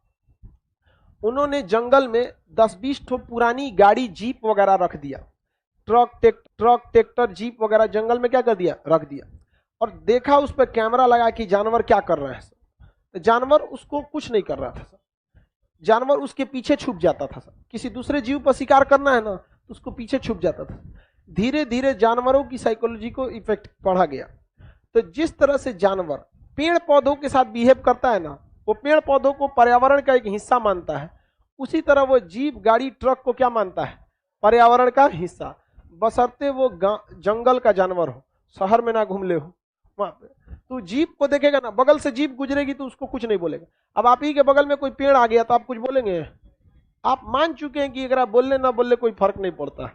उन्होंने जंगल में 10-20 ठो पुरानी गाड़ी, जीप वगैरह रख दिया, ट्रक ट्रैक्टर जीप वगैरह जंगल में क्या कर दिया? रख दिया। और देखा उस पर कैमरा लगा कि जानवर क्या कर रहे हैं। तो जानवर उसको कुछ नहीं कर रहा था, जानवर उसके पीछे छुप जाता था। किसी दूसरे जीव पर शिकार करना है ना, तो उसको पीछे छुप जाता था। धीरे धीरे जानवरों की साइकोलॉजी को इफेक्ट पड़ा गया। तो जिस तरह से जानवर पेड़ पौधों के साथ बिहेव करता है ना, वो पेड़ पौधों को पर्यावरण का एक हिस्सा मानता है, उसी तरह वो जीप गाड़ी ट्रक को क्या मानता है, पर्यावरण का हिस्सा, बशर्ते वो जंगल का जानवर हो, शहर में ना घूम ले हो। वहां पे तो जीप को देखेगा ना, बगल से जीप गुजरेगी तो उसको कुछ नहीं बोलेगा। अब आप ही के बगल में कोई पेड़ आ गया तो आप कुछ बोलेंगे? आप मान चुके हैं कि अगर आप बोलने ना बोलने कोई फर्क नहीं पड़ता।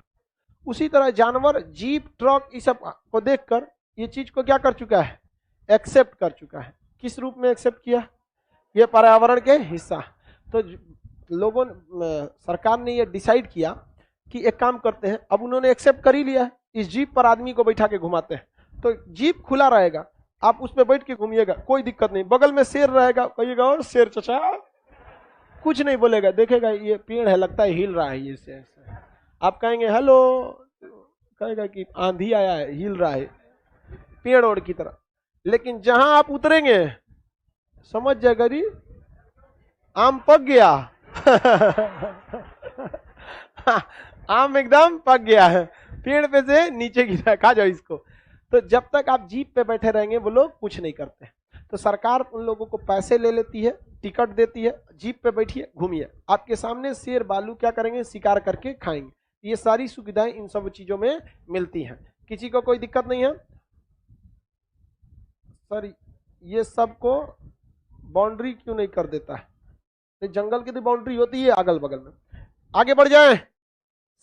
उसी तरह जानवर जीप ट्रक इस सब को देखकर ये चीज को क्या कर चुका है, एक्सेप्ट कर चुका है। किस रूप में एक्सेप्ट किया? ये पर्यावरण के हिस्सा। तो लोगों सरकार ने ये डिसाइड किया कि एक काम करते हैं, अब उन्होंने एक्सेप्ट कर ही लिया है, इस जीप पर आदमी को बैठा के घुमाते हैं, तो जीप खुला रहेगा, आप उस पर बैठ के घूमिएगा, कोई दिक्कत नहीं। बगल में शेर रहेगा, कहिएगा और शेर चचा, कुछ नहीं बोलेगा, देखेगा ये पेड़ है, लगता है हिल रहा है ये शेर। आप कहेंगे हेलो, कहेगा कि आंधी आया है, हिल रहा है, पेड़ ओड़ की तरह। लेकिन जहां आप उतरेंगे समझ जाएगा री आम पक गया आम एकदम पक गया है, पेड़ पे से नीचे गिरा, खा जाओ इसको। तो जब तक आप जीप पे बैठे रहेंगे वो लोग कुछ नहीं करते। तो सरकार उन लोगों को पैसे ले लेती है, टिकट देती है, जीप पे बैठिए घूमिए, आपके सामने शेर भालू क्या करेंगे, शिकार करके खाएंगे। ये सारी सुविधाएं इन सब चीजों में मिलती हैं, किसी को कोई दिक्कत नहीं है। सर ये सब को बाउंड्री क्यों नहीं कर देता है? तो जंगल की तो बाउंड्री होती है अगल बगल में। आगे बढ़ जाए।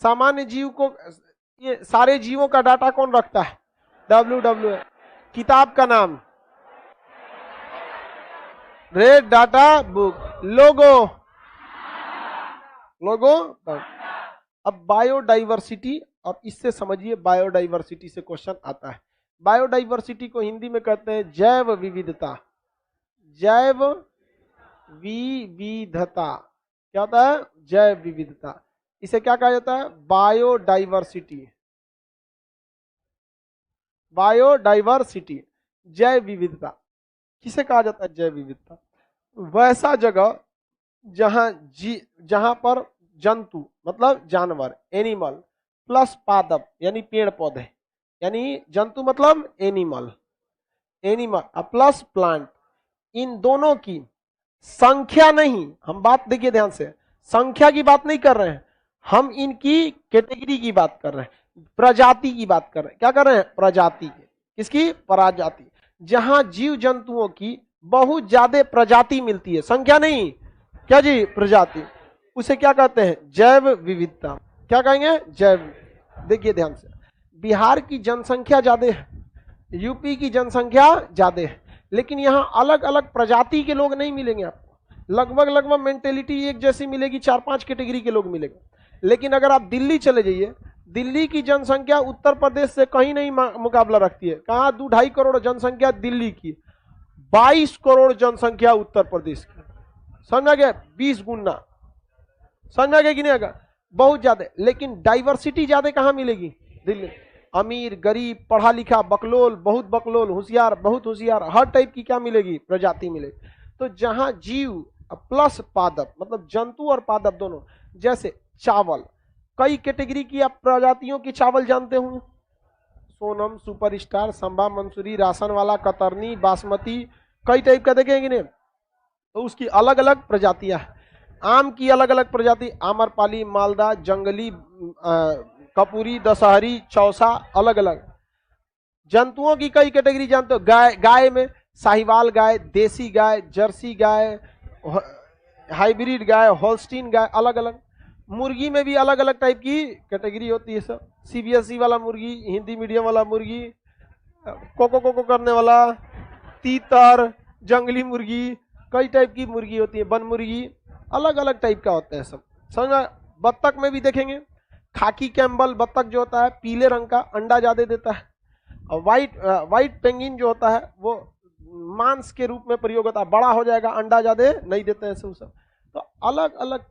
सामान्य जीव को, ये सारे जीवों का डाटा कौन रखता है? WWF। किताब का नाम रेड डाटा बुक। लोगो अब बायोडाइवर्सिटी, और इससे समझिए बायोडाइवर्सिटी से क्वेश्चन आता है। बायोडाइवर्सिटी को हिंदी में कहते हैं जैव विविधता। जैव विविधता क्या होता है? जैव विविधता। इसे क्या कहा जाता है? बायोडाइवर्सिटी। बायोडाइवर्सिटी, जैव विविधता किसे कहा जाता है? जैव विविधता वैसा जगह जहां पर जंतु मतलब जानवर, एनिमल, प्लस पादप यानी पेड़ पौधे, यानी जंतु मतलब एनिमल प्लस प्लांट, इन दोनों की संख्या नहीं, हम बात देखिए ध्यान से, संख्या की बात नहीं कर रहे हैं हम, इनकी कैटेगरी की बात कर रहे हैं, प्रजाति की बात कर रहे हैं। क्या कर रहे हैं? प्रजाति की। किसकी? प्रजाति। जहां जीव जंतुओं की बहुत ज्यादा प्रजाति मिलती है, संख्या नहीं, क्या जी? प्रजाति। उसे क्या कहते हैं? जैव विविधता। क्या कहेंगे? जैव। देखिए ध्यान से, बिहार की जनसंख्या ज्यादा है, यूपी की जनसंख्या ज्यादा है, लेकिन यहाँ अलग अलग प्रजाति के लोग नहीं मिलेंगे आपको। लगभग मेंटेलिटी एक जैसी मिलेगी, 4-5 कैटेगरी के लोग मिलेंगे। लेकिन अगर आप दिल्ली चले जाइए, दिल्ली की जनसंख्या उत्तर प्रदेश से कहीं नहीं मुकाबला रखती है। कहाँ? 2-2.5 करोड़ जनसंख्या दिल्ली की, 22 करोड़ जनसंख्या उत्तर प्रदेश की। समझा गया? 20 गुना। समझा गया कि नहीं? आगा बहुत ज्यादा। लेकिन डाइवर्सिटी ज्यादा कहाँ मिलेगी? दिल्ली। अमीर, गरीब, पढ़ा लिखा, बकलोल, बहुत बकलोल, होशियार, बहुत होशियार, हर टाइप की क्या मिलेगी? प्रजाति मिलेगी। तो जहां जीव प्लस पादप मतलब जंतु और पादप दोनों, जैसे चावल, कई कैटेगरी की आप प्रजातियों की चावल जानते होंगे, सोनम, सुपरस्टार, संभा, मंसूरी, राशन वाला, कतरनी, बासमती, कई टाइप का देखेंगे नहीं? तो उसकी अलग अलग प्रजातियां हैं। आम की अलग अलग प्रजाति, आम्रपाली, मालदा, जंगली, कपूरी, दशहरी, चौसा, अलग अलग। जंतुओं की कई कैटेगरी जानते हो। गाय में साहिवाल गाय, देसी गाय, जर्सी गाय, हाइब्रिड गाय, होल्स्टीन गाय, अलग अलग। मुर्गी में भी अलग अलग टाइप की कैटेगरी होती है सब। CBSE वाला मुर्गी, हिंदी मीडियम वाला मुर्गी, कोको करने वाला, तीतर, जंगली मुर्गी, कई टाइप की मुर्गी होती है, वन मुर्गी, अलग अलग टाइप का होता है सब। समझ? बत्तख में भी देखेंगे, खाकी कैम्बल बत्तख जो होता है पीले रंग का, अंडा ज्यादा देता है। और व्हाइट पेंगिन जो होता है वो मांस के रूप में प्रयोग होता है, बड़ा हो जाएगा, अंडा ज्यादा नहीं देते हैं सब। तो अलग अलग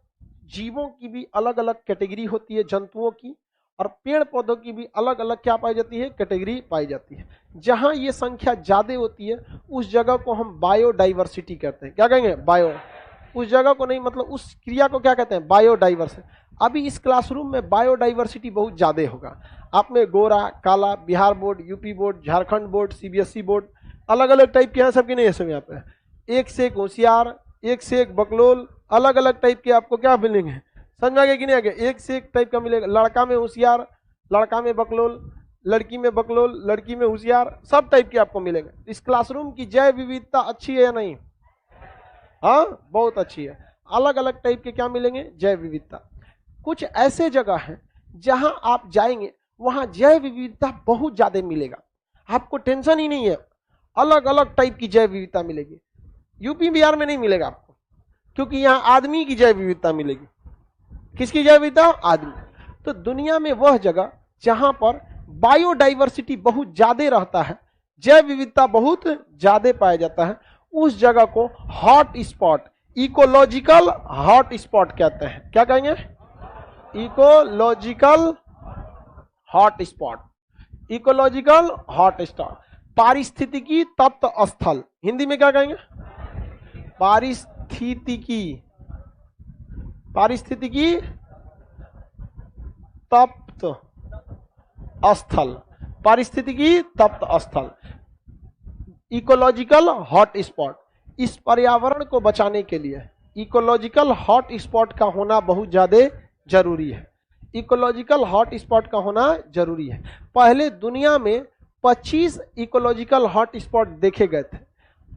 जीवों की भी अलग अलग कैटेगरी होती है, जंतुओं की, और पेड़ पौधों की भी अलग अलग क्या पाई जाती है? कैटेगरी पाई जाती है। जहां ये संख्या ज्यादा होती है उस जगह को हम बायोडाइवर्सिटी कहते हैं। क्या कहेंगे? बायो। उस जगह को नहीं, मतलब उस क्रिया को क्या कहते हैं? बायोडाइवर्सिटी। अभी इस क्लासरूम में बायोडाइवर्सिटी बहुत ज्यादा होगा। आप में गोरा, काला, Bihar board, UP board, Jharkhand board, CBSE board, अलग अलग टाइप के हैं सबके, नहीं है सब यहाँ पे। एक से एक होशियार, एक से एक बकलोल, अलग अलग टाइप के आपको क्या मिलेंगे, समझ में आ गया कि नहीं आ गया? एक से एक टाइप का मिलेगा, लड़का में होशियार, लड़का में बकलोल, लड़की में बकलोल, लड़की में होशियार, सब टाइप के आपको मिलेंगे। इस क्लासरूम की जैव विविधता अच्छी है या नहीं? हाँ, बहुत अच्छी है। अलग अलग टाइप के क्या मिलेंगे? जैव विविधता। कुछ ऐसे जगह हैं जहां आप जाएंगे वहां जैव विविधता बहुत ज्यादा मिलेगा, आपको टेंशन ही नहीं है, अलग अलग टाइप की जैव विविधता मिलेगी। यूपी बिहार में नहीं मिलेगा आपको, क्योंकि यहां आदमी की जैव विविधता मिलेगी। किसकी जैव विविधता? आदमी। तो दुनिया में वह जगह जहां पर बायोडाइवर्सिटी बहुत ज्यादा रहता है, जैव विविधता बहुत ज्यादा पाया जाता है, उस जगह को hot spot, ecological hot spot कहते हैं। क्या कहेंगे? Ecological hot spot, ecological hot spot. पारिस्थितिकी तप्त स्थल, हिंदी में क्या कहेंगे? पारिस्थितिकी, पारिस्थितिकी तप्त स्थल, पारिस्थितिकी तप्त स्थल, इकोलॉजिकल हॉट स्पॉट। इस पर्यावरण को बचाने के लिए इकोलॉजिकल हॉट स्पॉट का होना बहुत ज्यादा जरूरी है। इकोलॉजिकल हॉट स्पॉट का होना जरूरी है। पहले दुनिया में 25 इकोलॉजिकल हॉट स्पॉट देखे गए थे,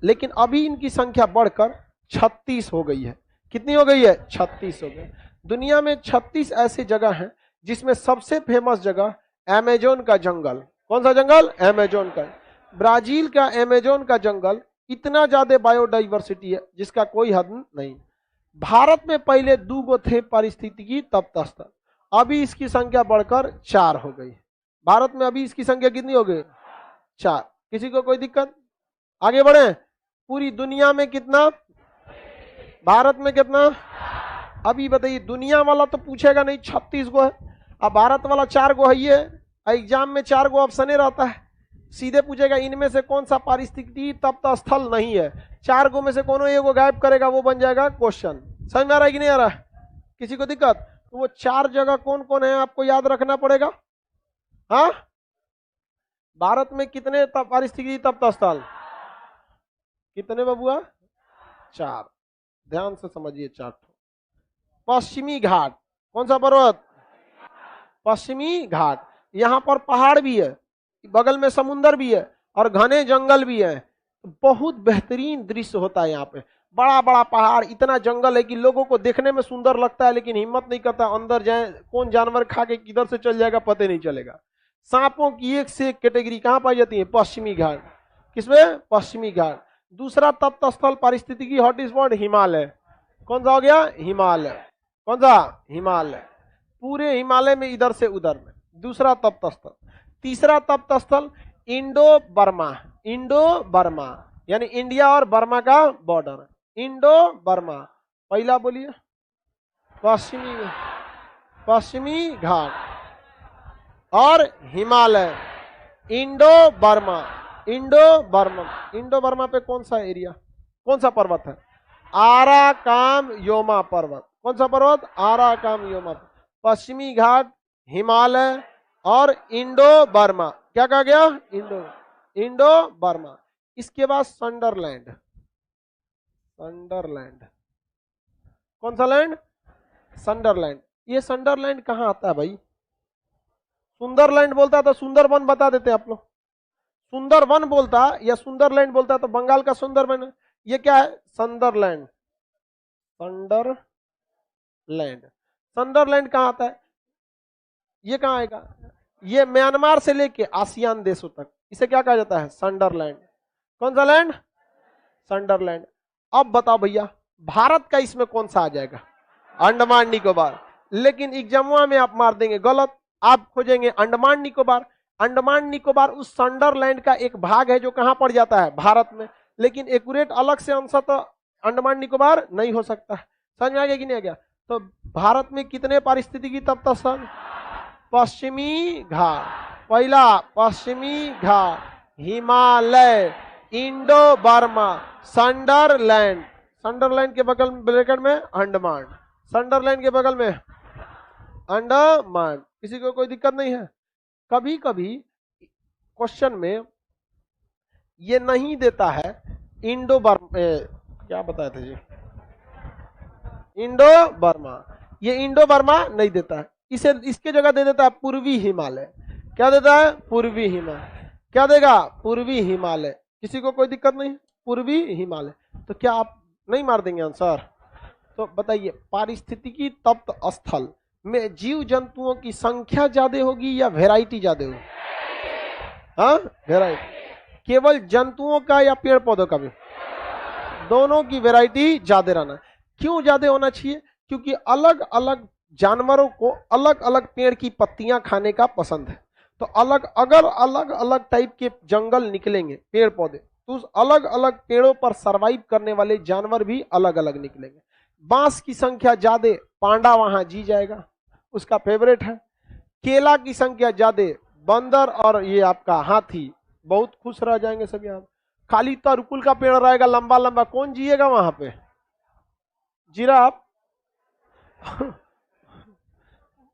लेकिन अभी इनकी संख्या बढ़कर 36 हो गई है। कितनी हो गई है? 36 हो गई। दुनिया में 36 ऐसी जगह हैं जिसमें सबसे फेमस जगह अमेजोन का जंगल। कौन सा जंगल? अमेजोन का। ब्राजील का अमेजोन का जंगल इतना ज्यादा बायोडाइवर्सिटी है जिसका कोई हद नहीं। भारत में पहले 2 गो थे पारिस्थितिकी तप्त स्थल, अभी इसकी संख्या बढ़कर 4 हो गई। भारत में अभी इसकी संख्या कितनी हो गई? 4। किसी को कोई दिक्कत? आगे बढ़े। पूरी दुनिया में कितना? भारत में कितना? अभी बताइए, दुनिया वाला तो पूछेगा नहीं 36 गो है, अब भारत वाला 4 गो है। ये एग्जाम में 4 गो ऑप्शन रहता है, सीधे पूछेगा इनमें से कौन सा पारिस्थितिकी तप्त स्थल नहीं है। 4 गो में से कोनो एक गो गायब करेगा, वो बन जाएगा क्वेश्चन। समझ में आ रहा है कि नहीं आ रहा है? किसी को दिक्कत? तो वो 4 जगह कौन कौन है आपको याद रखना पड़ेगा। हाँ, भारत में कितने पारिस्थितिकी तप्त स्थल? कितने बबुआ? 4। ध्यान से समझिए 4। पश्चिमी घाट, कौन सा पर्वत? पश्चिमी घाट। यहां पर पहाड़ भी है, बगल में समुंदर भी है और घने जंगल भी है। बहुत बेहतरीन दृश्य होता है यहाँ पे। बड़ा बड़ा पहाड़, इतना जंगल है कि लोगों को देखने में सुंदर लगता है, लेकिन हिम्मत नहीं करता अंदर जाए, कौन जानवर खा के किधर से चल जाएगा पता नहीं चलेगा। सांपों की एक से एक कैटेगरी कहाँ पाई जाती है? पश्चिमी घाट। किसमें? पश्चिमी घाट। दूसरा तप्त स्थल पारिस्थितिकी हॉट स्पॉट हिमालय। कौन सा हो गया? हिमालय। कौन सा? हिमालय। पूरे हिमालय में इधर से उधर में दूसरा तप्त स्थल। तीसरा तप्त स्थल इंडो बर्मा। इंडो बर्मा यानी इंडिया और बर्मा का बॉर्डर, इंडो बर्मा। पहला बोलिए? पश्चिमी, पश्चिमी घाट और Himalaya. Indo Burma, Indo Burma. Indo Burma पे कौन सा एरिया, कौन सा पर्वत है? आराकाम योमा पर्वत। कौन सा पर्वत? आराकाम योमा। पश्चिमी घाट, हिमालय और इंडो बर्मा। क्या कहा गया? Indo Burma. इसके बाद संडरलैंड। संडरलैंड, कौन सा लैंड? संडरलैंड। ये संडरलैंड कहाँ आता है भाई? सुंदरलैंड बोलता तो सुंदरवन बता देते आप लोग। सुंदरवन बोलता या सुंदरलैंड बोलता तो बंगाल का सुंदरवन। ये क्या है? संडरलैंड। संडरलैंड, संडरलैंड कहाँ आता है? ये कहाँ आएगा? ये म्यांमार से लेके आसियान देशों तक, इसे क्या कहा जाता है? संडरलैंड। कौन सा लैंड? संडरलैंड। अब बताओ भैया, भारत का इसमें कौन सा आ जाएगा? अंडमान निकोबार। लेकिन एग्जामुआ में आप मार देंगे गलत, आप खोजेंगे अंडमान निकोबार। अंडमान निकोबार उस संडरलैंड का एक भाग है जो कहां पड़ जाता है? भारत में। लेकिन एक्यूरेट अलग से आंसर तो अंडमान निकोबार नहीं हो सकता। समझ में आ गया कि नहीं आ गया? तो भारत में कितने पारिस्थितिकी तप्त स्थल? पश्चिमी घाट, पहला पश्चिमी घाट, Himalaya, Indo Burma, Sundaland. Sundaland के बगल में ब्रैकेट में अंडमान, संडरलैंड के बगल में अंडमान। किसी को कोई दिक्कत नहीं है? कभी कभी क्वेश्चन में ये नहीं देता है इंडो बर्मा, क्या बताया था जी, इंडो बर्मा, ये इंडो बर्मा नहीं देता है, इसे इसके जगह दे देता है पूर्वी हिमालय। क्या देता है? पूर्वी हिमालय। क्या देगा? पूर्वी हिमालय। किसी को कोई दिक्कत नहीं? पूर्वी हिमालय। तो क्या आप नहीं मार देंगे आंसर? तो बताइए, पारिस्थितिकी तप्त स्थल में जीव जंतुओं की संख्या ज्यादा होगी या वैरायटी ज्यादा होगी? हाँ, वैरायटी। केवल जंतुओं का या पेड़ पौधों का भी? दोनों की वैरायटी ज्यादा रहना। क्यों ज्यादा होना चाहिए? क्योंकि अलग अलग जानवरों को अलग अलग पेड़ की पत्तियां खाने का पसंद है। तो अगर अलग अलग टाइप के जंगल निकलेंगे, पेड़ पौधे, तो उस अलग अलग पेड़ों पर सरवाइव करने वाले जानवर भी अलग अलग निकलेंगे। बांस की संख्या ज्यादा, पांडा वहां जी जाएगा, उसका फेवरेट है। केला की संख्या ज्यादा, बंदर और ये आपका हाथी बहुत खुश रह जाएंगे सब। यहाँ खाली तरकुल का पेड़ रहेगा लंबा लंबा, कौन जिएगा वहां पे? जिराफ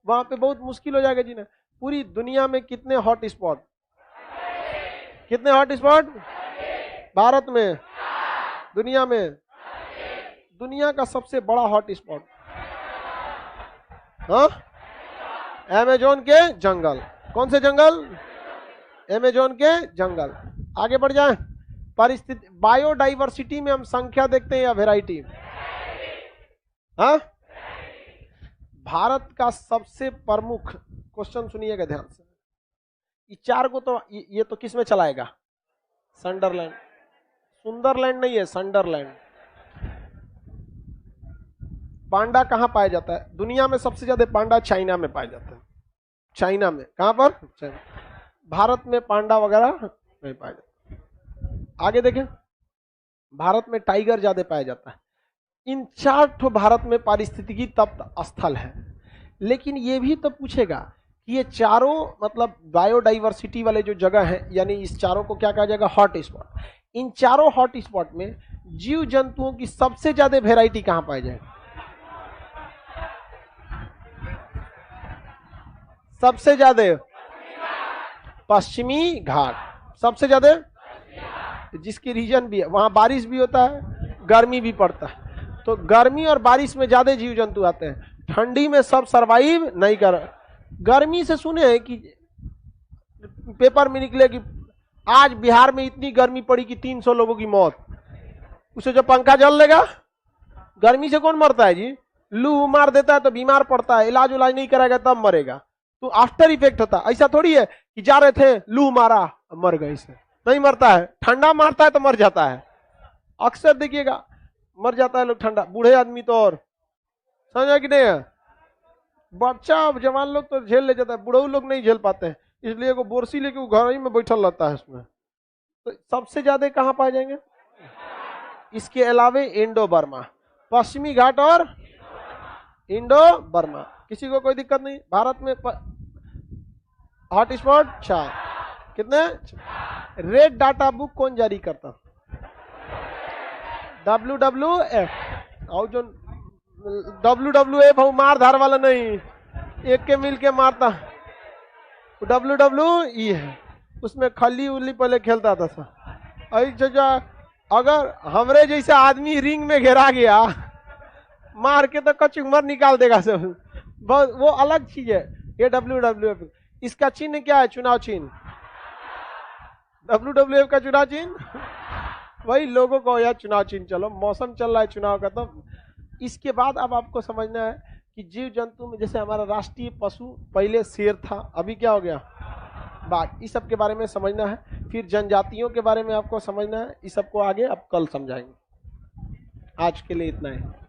वहां पे बहुत मुश्किल हो जाएगा जीना। पूरी दुनिया में कितने हॉट स्पॉट? कितने हॉट स्पॉट भारत में? दुनिया में? दुनिया का सबसे बड़ा हॉट स्पॉट, हाँ, अमेजोन के जंगल। कौन से जंगल? अमेजोन के जंगल। आगे बढ़ जाए। परिस्थिति, बायोडाइवर्सिटी में हम संख्या देखते हैं या वैरायटी? हाँ, भारत का सबसे प्रमुख, क्वेश्चन सुनिएगा ध्यान से, ये चार को तो ये तो किस में चलाएगा? संडरलैंड। सुंदरलैंड नहीं है, संडरलैंड। पांडा कहां पाया जाता है? दुनिया में सबसे ज्यादा पांडा चाइना में पाया जाता है। चाइना में। कहां पर? चाइना। भारत में पांडा वगैरह नहीं पाया जाता। आगे देखें, भारत में टाइगर ज्यादा पाया जाता है। इन चार ठो भारत में पारिस्थितिकी तप्त स्थल है। लेकिन ये भी तो पूछेगा कि ये चारों मतलब बायोडाइवर्सिटी वाले जो जगह है, यानी इस चारों को क्या कहा जाएगा? Hot spot. इन चारों हॉट स्पॉट में जीव जंतुओं की सबसे ज्यादा वेराइटी कहां पाई जाएगी? सबसे ज्यादा पश्चिमी घाट, सबसे ज्यादा, जिसकी रीजन भी है, वहां बारिश भी होता है, गर्मी भी पड़ता है। तो गर्मी और बारिश में ज्यादा जीव जंतु आते हैं। ठंडी में सब सरवाइव नहीं कर। गर्मी से सुने हैं कि पेपर में निकले कि आज बिहार में इतनी गर्मी पड़ी कि 300 लोगों की मौत। उसे जो पंखा जल लेगा, गर्मी से कौन मरता है जी? लू मार देता है तो बीमार पड़ता है, इलाज उलाज नहीं कराएगा तब मरेगा। तो आफ्टर इफेक्ट होता है। ऐसा थोड़ी है कि जा रहे थे, लू मारा, मर गए, इससे नहीं मरता है। ठंडा मारता है तो मर जाता है, अक्सर देखिएगा मर जाता है लोग ठंडा। बूढ़े आदमी तो और, समझा कि नहीं है? बच्चा जवान लोग तो झेल ले जाता है, बूढ़े लोग नहीं झेल पाते हैं, इसलिए वो बोरसी लेके वो घर ही में बैठल रहता है उसमें। तो सबसे ज्यादा कहां पाए जाएंगे? इसके अलावे इंडो बर्मा, पश्चिमी घाट और इंडो बर्मा। किसी को कोई दिक्कत नहीं? भारत में हॉट स्पॉट 4। कितने? रेड डाटा बुक कौन जारी करता? WWF। और जो WWF है मार धार वाला नहीं, एक के मिल के मारता। WWE है, उसमें खली उल्ली पहले खेलता था सब। अगर हमरे जैसा आदमी रिंग में घेरा गया, मार के तो कच्ची उम्र निकाल देगा सब। वो अलग चीज है ये WWF। इसका चिन्ह क्या है? चुनाव चिन्ह। WWF का चुनाव चिन्ह वही लोगों को यार चुनाव चिन्ह। चलो, मौसम चल रहा है चुनाव का, तो इसके बाद अब आपको समझना है कि जीव जंतु में जैसे हमारा राष्ट्रीय पशु पहले शेर था, अभी क्या हो गया? बाघ। इस सब के बारे में समझना है। फिर जनजातियों के बारे में आपको समझना है। इस सब को आगे आप कल समझाएंगे। आज के लिए इतना है।